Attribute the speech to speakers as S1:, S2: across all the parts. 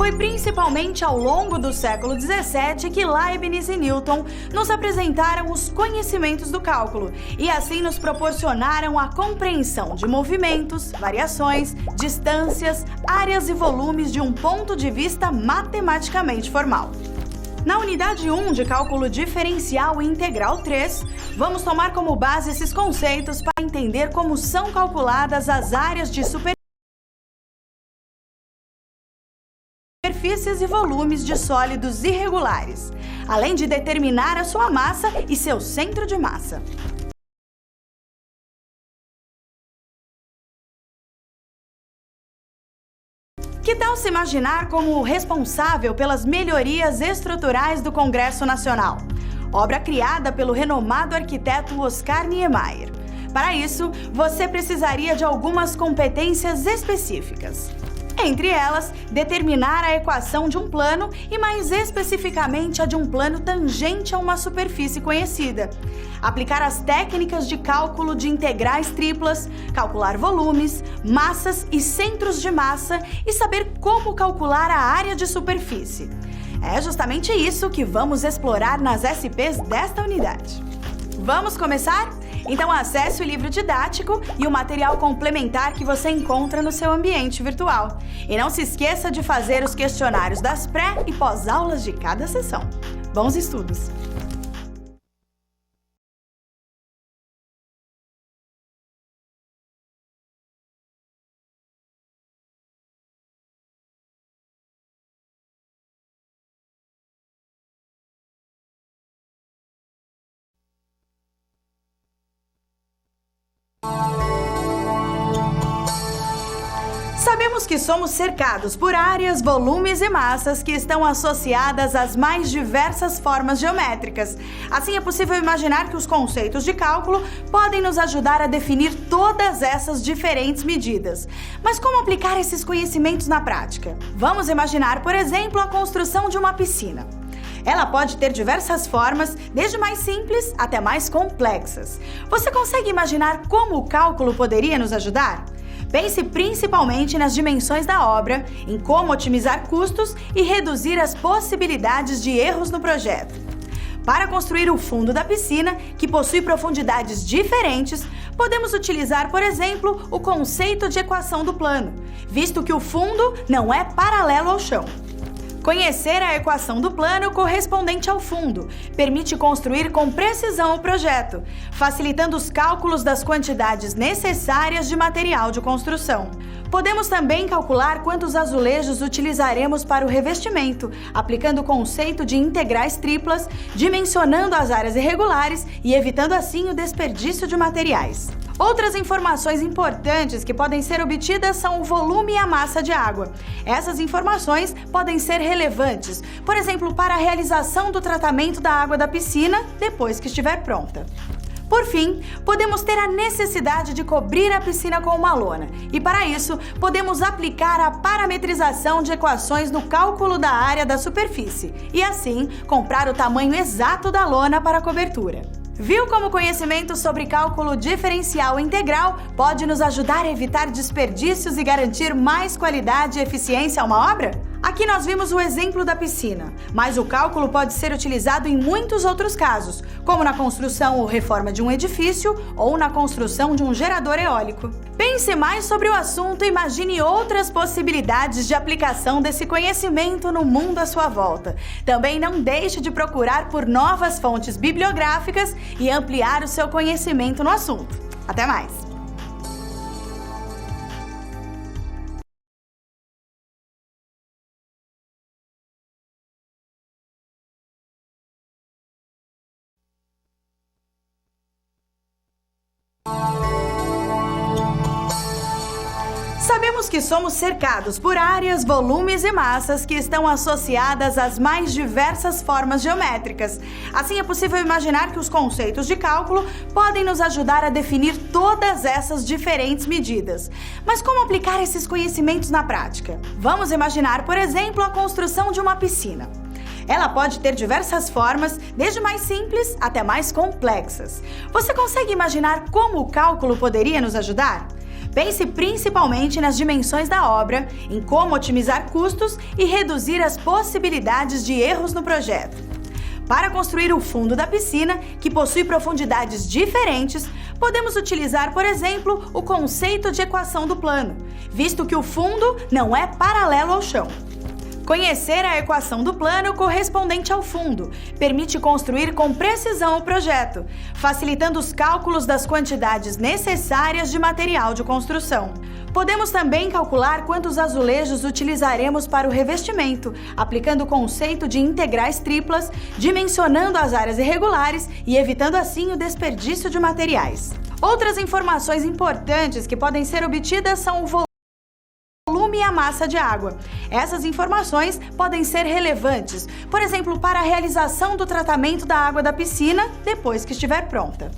S1: Foi principalmente ao longo do século XVII que Leibniz e Newton nos apresentaram os conhecimentos do cálculo e assim nos proporcionaram a compreensão de movimentos, variações, distâncias, áreas e volumes de um ponto de vista matematicamente formal. Na unidade 1 de cálculo diferencial e integral 3, vamos tomar como base esses conceitos para entender como são calculadas as áreas de superfícies e volumes de sólidos irregulares, além de determinar a sua massa e seu centro de massa. Que tal se imaginar como o responsável pelas melhorias estruturais do Congresso Nacional? Obra criada pelo renomado arquiteto Oscar Niemeyer. Para isso, você precisaria de algumas competências específicas. Entre elas, determinar a equação de um plano e, mais especificamente, a de um plano tangente a uma superfície conhecida. Aplicar as técnicas de cálculo de integrais triplas, calcular volumes, massas e centros de massa e saber como calcular a área de superfície. É justamente isso que vamos explorar nas SPs desta unidade. Vamos começar? Então acesse o livro didático e o material complementar que você encontra no seu ambiente virtual. E não se esqueça de fazer os questionários das pré- e pós-aulas de cada sessão. Bons estudos! Sabemos que somos cercados por áreas, volumes e massas que estão associadas às mais diversas formas geométricas. Assim, é possível imaginar que os conceitos de cálculo podem nos ajudar a definir todas essas diferentes medidas. Mas como aplicar esses conhecimentos na prática? Vamos imaginar, por exemplo, a construção de uma piscina. Ela pode ter diversas formas, desde mais simples até mais complexas. Você consegue imaginar como o cálculo poderia nos ajudar? Pense principalmente nas dimensões da obra, em como otimizar custos e reduzir as possibilidades de erros no projeto. Para construir o fundo da piscina, que possui profundidades diferentes, podemos utilizar, por exemplo, o conceito de equação do plano, visto que o fundo não é paralelo ao chão. Conhecer a equação do plano correspondente ao fundo permite construir com precisão o projeto, facilitando os cálculos das quantidades necessárias de material de construção. Podemos também calcular quantos azulejos utilizaremos para o revestimento, aplicando o conceito de integrais triplas, dimensionando as áreas irregulares e evitando assim o desperdício de materiais. Outras informações importantes que podem ser obtidas são o volume e a massa de água. Essas informações podem ser relevantes, por exemplo, para a realização do tratamento da água da piscina depois que estiver pronta. Por fim, podemos ter a necessidade de cobrir a piscina com uma lona, e para isso, podemos aplicar a parametrização de equações no cálculo da área da superfície, e assim, comprar o tamanho exato da lona para a cobertura. Viu como o conhecimento sobre cálculo diferencial integral pode nos ajudar a evitar desperdícios e garantir mais qualidade e eficiência a uma obra? Aqui nós vimos o exemplo da piscina, mas o cálculo pode ser utilizado em muitos outros casos, como na construção ou reforma de um edifício ou na construção de um gerador eólico. Pense mais sobre o assunto e imagine outras possibilidades de aplicação desse conhecimento no mundo à sua volta. Também não deixe de procurar por novas fontes bibliográficas e ampliar o seu conhecimento no assunto. Até mais! Sabemos que somos cercados por áreas, volumes e massas que estão associadas às mais diversas formas geométricas. Assim, é possível imaginar que os conceitos de cálculo podem nos ajudar a definir todas essas diferentes medidas. Mas como aplicar esses conhecimentos na prática? Vamos imaginar, por exemplo, a construção de uma piscina. Ela pode ter diversas formas, desde mais simples até mais complexas. Você consegue imaginar como o cálculo poderia nos ajudar? Pense principalmente nas dimensões da obra, em como otimizar custos e reduzir as possibilidades de erros no projeto. Para construir o fundo da piscina, que possui profundidades diferentes, podemos utilizar, por exemplo, o conceito de equação do plano, visto que o fundo não é paralelo ao chão. Conhecer a equação do plano correspondente ao fundo permite construir com precisão o projeto, facilitando os cálculos das quantidades necessárias de material de construção. Podemos também calcular quantos azulejos utilizaremos para o revestimento, aplicando o conceito de integrais triplas, dimensionando as áreas irregulares e evitando assim o desperdício de materiais. Outras informações importantes que podem ser obtidas são o volume e a massa de água. Essas informações podem ser relevantes, por exemplo, para a realização do tratamento da água da piscina depois que estiver pronta.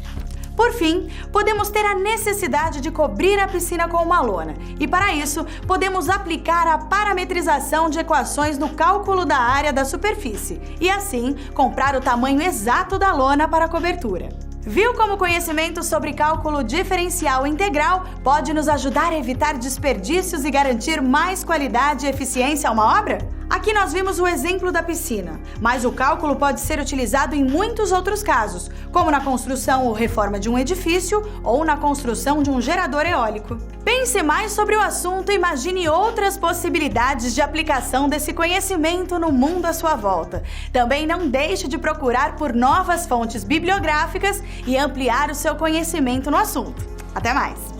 S1: Por fim, podemos ter a necessidade de cobrir a piscina com uma lona, e para isso, podemos aplicar a parametrização de equações no cálculo da área da superfície, e assim, comprar o tamanho exato da lona para a cobertura. Viu como o conhecimento sobre cálculo diferencial integral pode nos ajudar a evitar desperdícios e garantir mais qualidade e eficiência a uma obra? Aqui nós vimos o exemplo da piscina, mas o cálculo pode ser utilizado em muitos outros casos, como na construção ou reforma de um edifício ou na construção de um gerador eólico. Pense mais sobre o assunto e imagine outras possibilidades de aplicação desse conhecimento no mundo à sua volta. Também não deixe de procurar por novas fontes bibliográficas e ampliar o seu conhecimento no assunto. Até mais!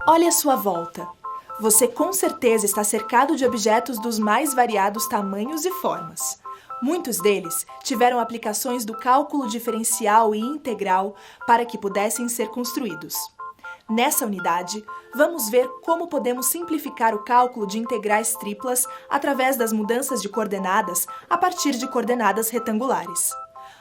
S2: Olhe à sua volta. Você com certeza está cercado de objetos dos mais variados tamanhos e formas. Muitos deles tiveram aplicações do cálculo diferencial e integral para que pudessem ser construídos. Nessa unidade, vamos ver como podemos simplificar o cálculo de integrais triplas através das mudanças de coordenadas a partir de coordenadas retangulares.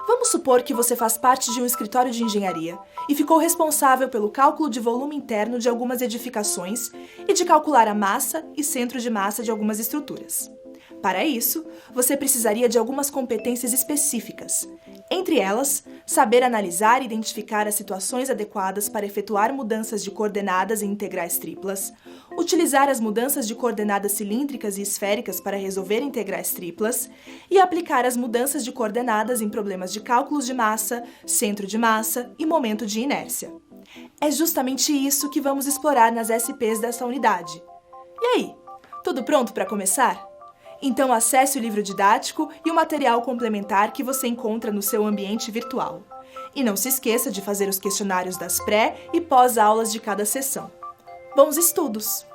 S2: Vamos supor que você faz parte de um escritório de engenharia e ficou responsável pelo cálculo de volume interno de algumas edificações e de calcular a massa e centro de massa de algumas estruturas. Para isso, você precisaria de algumas competências específicas. Entre elas, saber analisar e identificar as situações adequadas para efetuar mudanças de coordenadas em integrais triplas, utilizar as mudanças de coordenadas cilíndricas e esféricas para resolver integrais triplas e aplicar as mudanças de coordenadas em problemas de cálculos de massa, centro de massa e momento de inércia. É justamente isso que vamos explorar nas SPs dessa unidade. E aí, tudo pronto para começar? Então acesse o livro didático e o material complementar que você encontra no seu ambiente virtual. E não se esqueça de fazer os questionários das pré- e pós-aulas de cada sessão. Bons estudos!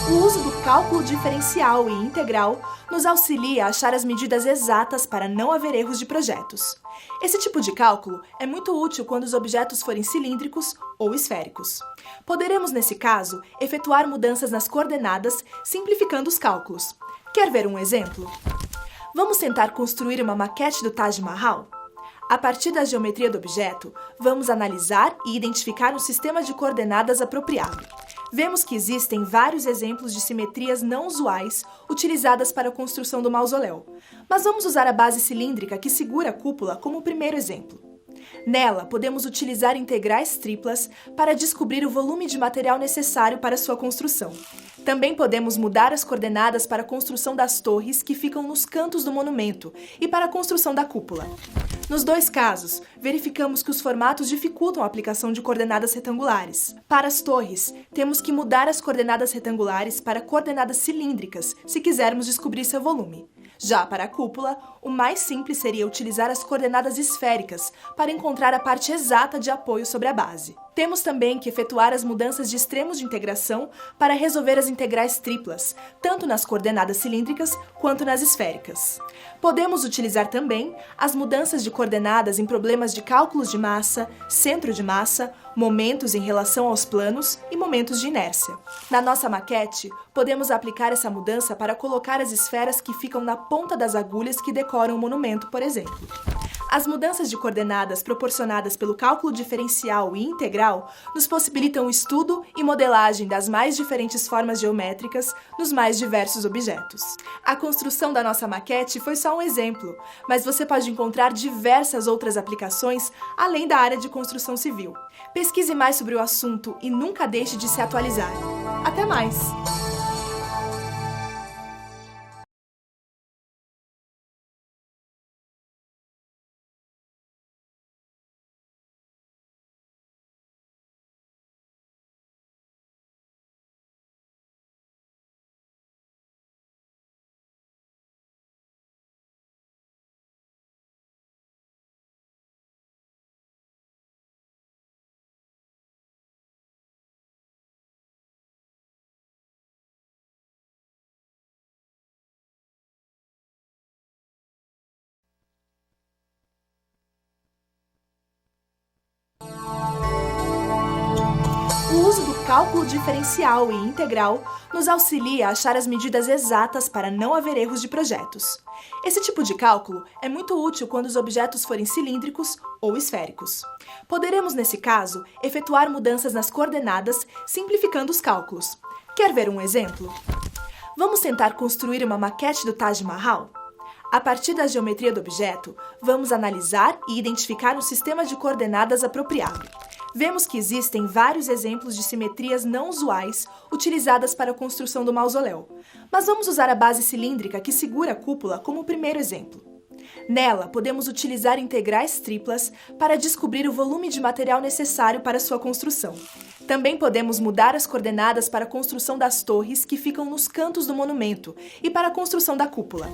S2: O uso do cálculo diferencial e integral nos auxilia a achar as medidas exatas para não haver erros de projetos. Esse tipo de cálculo é muito útil quando os objetos forem cilíndricos ou esféricos. Poderemos, nesse caso, efetuar mudanças nas coordenadas, simplificando os cálculos. Quer ver um exemplo? Vamos tentar construir uma maquete do Taj Mahal? A partir da geometria do objeto, vamos analisar e identificar um sistema de coordenadas apropriado. Vemos que existem vários exemplos de simetrias não usuais utilizadas para a construção do mausoléu, mas vamos usar a base cilíndrica que segura a cúpula como o primeiro exemplo. Nela, podemos utilizar integrais triplas para descobrir o volume de material necessário para sua construção. Também podemos mudar as coordenadas para a construção das torres que ficam nos cantos do monumento e para a construção da cúpula. Nos dois casos, verificamos que os formatos dificultam a aplicação de coordenadas retangulares. Para as torres, temos que mudar as coordenadas retangulares para coordenadas cilíndricas se quisermos descobrir seu volume. Já para a cúpula, o mais simples seria utilizar as coordenadas esféricas para encontrar a parte exata de apoio sobre a base. Temos também que efetuar as mudanças de extremos de integração para resolver as integrais triplas, tanto nas coordenadas cilíndricas quanto nas esféricas. Podemos utilizar também as mudanças de coordenadas em problemas de cálculos de massa, centro de massa, momentos em relação aos planos e momentos de inércia. Na nossa maquete, podemos aplicar essa mudança para colocar as esferas que ficam na ponta das agulhas que decoram o monumento, por exemplo. As mudanças de coordenadas proporcionadas pelo cálculo diferencial e integral nos possibilitam o estudo e modelagem das mais diferentes formas geométricas nos mais diversos objetos. A construção da nossa maquete foi só um exemplo, mas você pode encontrar diversas outras aplicações além da área de construção civil. Pesquise mais sobre o assunto e nunca deixe de se atualizar. Até mais! O uso do cálculo diferencial e integral nos auxilia a achar as medidas exatas para não haver erros de projetos. Esse tipo de cálculo é muito útil quando os objetos forem cilíndricos ou esféricos. Poderemos, nesse caso, efetuar mudanças nas coordenadas, simplificando os cálculos. Quer ver um exemplo? Vamos tentar construir uma maquete do Taj Mahal? A partir da geometria do objeto, vamos analisar e identificar um sistema de coordenadas apropriado. Vemos que existem vários exemplos de simetrias não usuais utilizadas para a construção do mausoléu, mas vamos usar a base cilíndrica que segura a cúpula como o primeiro exemplo. Nela, podemos utilizar integrais triplas para descobrir o volume de material necessário para sua construção. Também podemos mudar as coordenadas para a construção das torres que ficam nos cantos do monumento e para a construção da cúpula.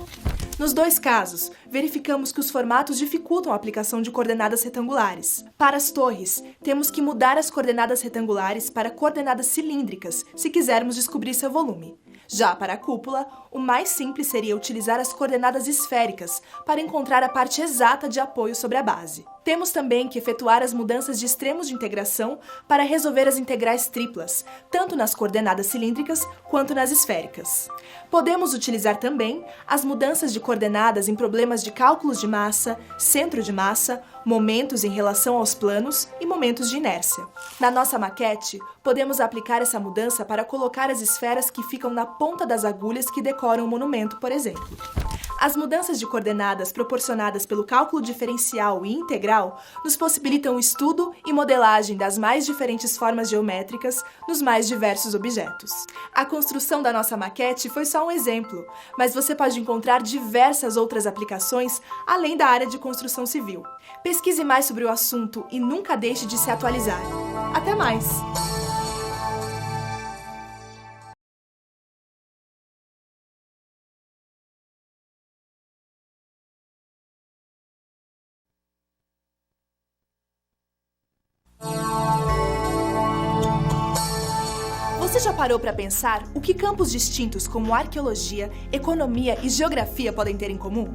S2: Nos dois casos, verificamos que os formatos dificultam a aplicação de coordenadas retangulares. Para as torres, temos que mudar as coordenadas retangulares para coordenadas cilíndricas se quisermos descobrir seu volume. Já para a cúpula, o mais simples seria utilizar as coordenadas esféricas para encontrar a parte exata de apoio sobre a base. Temos também que efetuar as mudanças de extremos de integração para resolver as integrais triplas, tanto nas coordenadas cilíndricas quanto nas esféricas. Podemos utilizar também as mudanças de coordenadas em problemas de cálculos de massa, centro de massa, momentos em relação aos planos e momentos de inércia. Na nossa maquete, podemos aplicar essa mudança para colocar as esferas que ficam na ponta das agulhas que decoram o monumento, por exemplo. As mudanças de coordenadas proporcionadas pelo cálculo diferencial e integral nos possibilitam o estudo e modelagem das mais diferentes formas geométricas nos mais diversos objetos. A construção da nossa maquete foi só um exemplo, mas você pode encontrar diversas outras aplicações além da área de construção civil. Pesquise mais sobre o assunto e nunca deixe de se atualizar. Até mais! Você já parou para pensar o que campos distintos como arqueologia, economia e geografia podem ter em comum?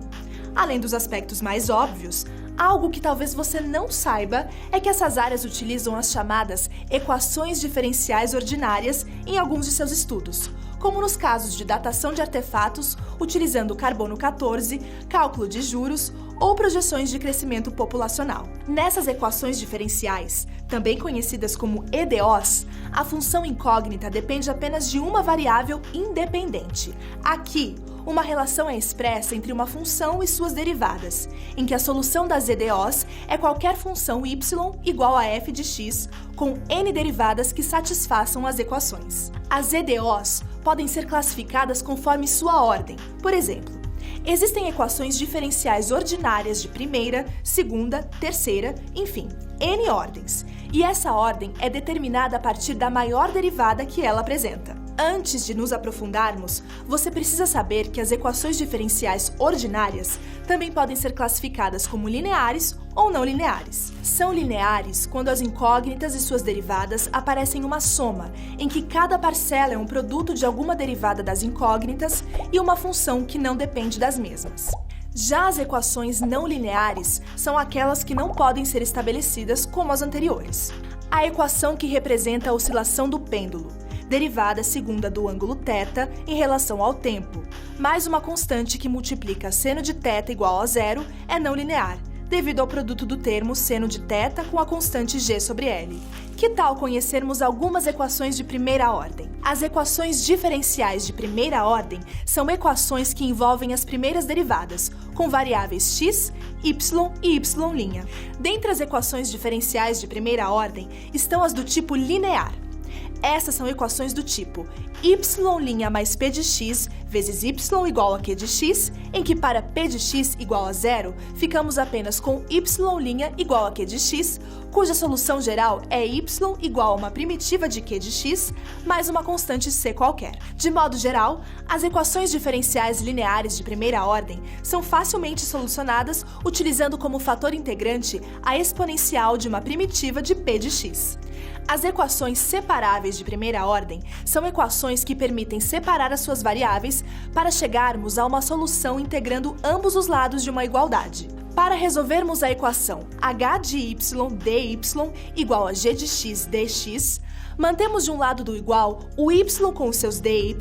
S2: Além dos aspectos mais óbvios, algo que talvez você não saiba é que essas áreas utilizam as chamadas equações diferenciais ordinárias em alguns de seus estudos, como nos casos de datação de artefatos utilizando carbono 14, cálculo de juros ou projeções de crescimento populacional. Nessas equações diferenciais, também conhecidas como EDOs, a função incógnita depende apenas de uma variável independente. Aqui, uma relação é expressa entre uma função e suas derivadas, em que a solução das EDOs é qualquer função y igual a f de x com n derivadas que satisfaçam as equações. As EDOs podem ser classificadas conforme sua ordem. Por exemplo, existem equações diferenciais ordinárias de primeira, segunda, terceira, enfim, n ordens, e essa ordem é determinada a partir da maior derivada que ela apresenta. Antes de nos aprofundarmos, você precisa saber que as equações diferenciais ordinárias também podem ser classificadas como lineares ou não lineares. São lineares quando as incógnitas e suas derivadas aparecem em uma soma, em que cada parcela é um produto de alguma derivada das incógnitas e uma função que não depende das mesmas. Já as equações não lineares são aquelas que não podem ser estabelecidas como as anteriores. A equação que representa a oscilação do pêndulo, derivada segunda do ângulo θ em relação ao tempo, mais uma constante que multiplica seno de θ igual a zero, é não linear, devido ao produto do termo seno de θ com a constante g sobre L. Que tal conhecermos algumas equações de primeira ordem? As equações diferenciais de primeira ordem são equações que envolvem as primeiras derivadas, com variáveis x, y e y'. Dentre as equações diferenciais de primeira ordem estão as do tipo linear. Essas são equações do tipo y' mais p de x vezes y igual a q de x, em que para p de x igual a zero, ficamos apenas com y' igual a q de x, cuja solução geral é y igual a uma primitiva de q de x mais uma constante c qualquer. De modo geral, as equações diferenciais lineares de primeira ordem são facilmente solucionadas utilizando como fator integrante a exponencial de uma primitiva de p de x. As equações separáveis de primeira ordem são equações que permitem separar as suas variáveis para chegarmos a uma solução integrando ambos os lados de uma igualdade. Para resolvermos a equação h de y dy igual a g de x dx, mantemos de um lado do igual o y com os seus dy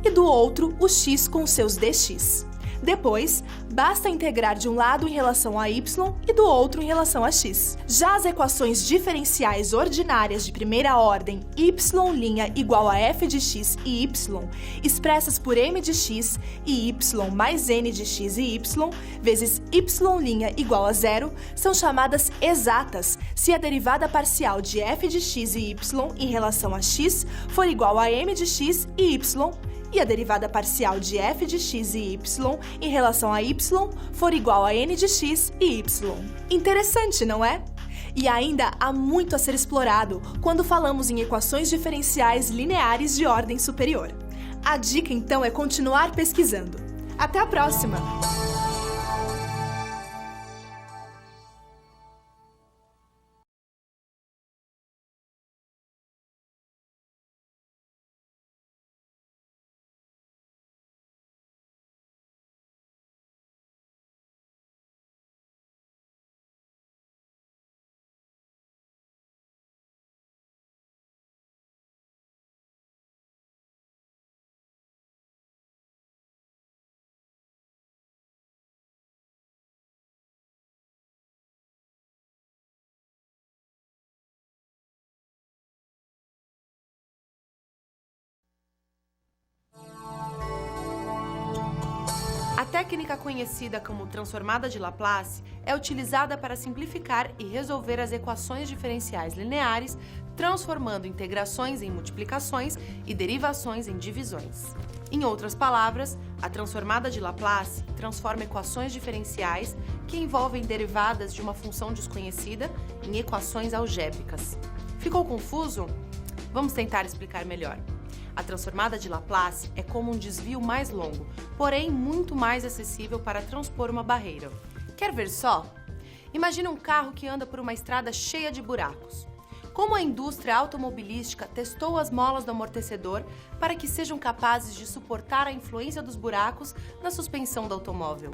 S2: e do outro o x com os seus dx. Depois, basta integrar de um lado em relação a y e do outro em relação a x. Já as equações diferenciais ordinárias de primeira ordem y' igual a f de x e y, expressas por m de x e y mais n de x e y, vezes y' igual a zero, são chamadas exatas se a derivada parcial de f de x e y em relação a x for igual a m de x e y, e a derivada parcial de f de x e y em relação a y for igual a n de x e y. Interessante, não é? E ainda há muito a ser explorado quando falamos em equações diferenciais lineares de ordem superior. A dica, então, é continuar pesquisando. Até a próxima!
S3: A técnica conhecida como transformada de Laplace é utilizada para simplificar e resolver as equações diferenciais lineares, transformando integrações em multiplicações e derivações em divisões. Em outras palavras, a transformada de Laplace transforma equações diferenciais que envolvem derivadas de uma função desconhecida em equações algébricas. Ficou confuso? Vamos tentar explicar melhor. A transformada de Laplace é como um desvio mais longo, porém muito mais acessível para transpor uma barreira. Quer ver só? Imagine um carro que anda por uma estrada cheia de buracos. Como a indústria automobilística testou as molas do amortecedor para que sejam capazes de suportar a influência dos buracos na suspensão do automóvel?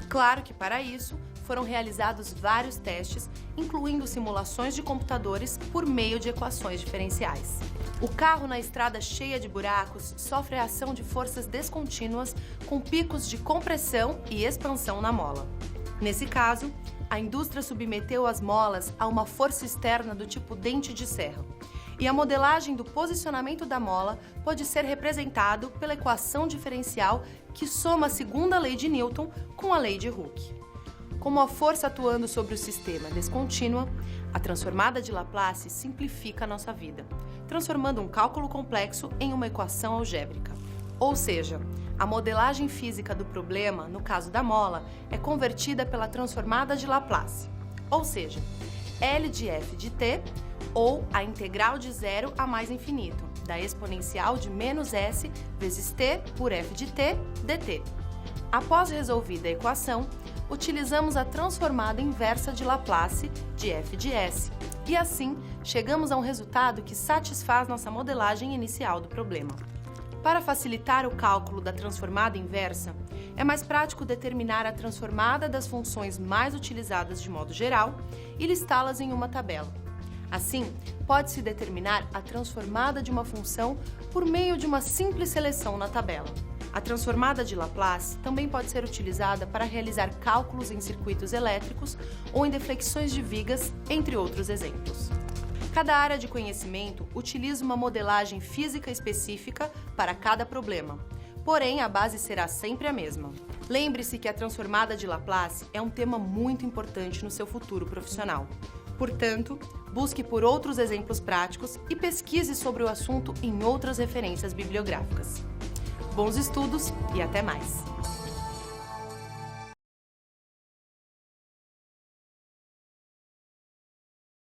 S3: Claro que para isso foram realizados vários testes, incluindo simulações de computadores por meio de equações diferenciais. O carro na estrada cheia de buracos sofre a ação de forças descontínuas com picos de compressão e expansão na mola. Nesse caso, a indústria submeteu as molas a uma força externa do tipo dente de serra. E a modelagem do posicionamento da mola pode ser representado pela equação diferencial que soma a segunda lei de Newton com a lei de Hooke. Como a força atuando sobre o sistema é descontínua, a transformada de Laplace simplifica a nossa vida, transformando um cálculo complexo em uma equação algébrica. Ou seja, a modelagem física do problema, no caso da mola, é convertida pela transformada de Laplace. Ou seja, L de f de t ou a integral de zero a mais infinito, da exponencial de menos s vezes t por f de t dt. Após resolvida a equação, utilizamos a transformada inversa de Laplace de f de s, e assim chegamos a um resultado que satisfaz nossa modelagem inicial do problema. Para facilitar o cálculo da transformada inversa, é mais prático determinar a transformada das funções mais utilizadas de modo geral e listá-las em uma tabela. Assim, pode-se determinar a transformada de uma função por meio de uma simples seleção na tabela. A transformada de Laplace também pode ser utilizada para realizar cálculos em circuitos elétricos ou em deflexões de vigas, entre outros exemplos. Cada área de conhecimento utiliza uma modelagem física específica para cada problema, porém a base será sempre a mesma. Lembre-se que a transformada de Laplace é um tema muito importante no seu futuro profissional. Portanto, busque por outros exemplos práticos e pesquise sobre o assunto em outras referências bibliográficas. Bons estudos e até mais!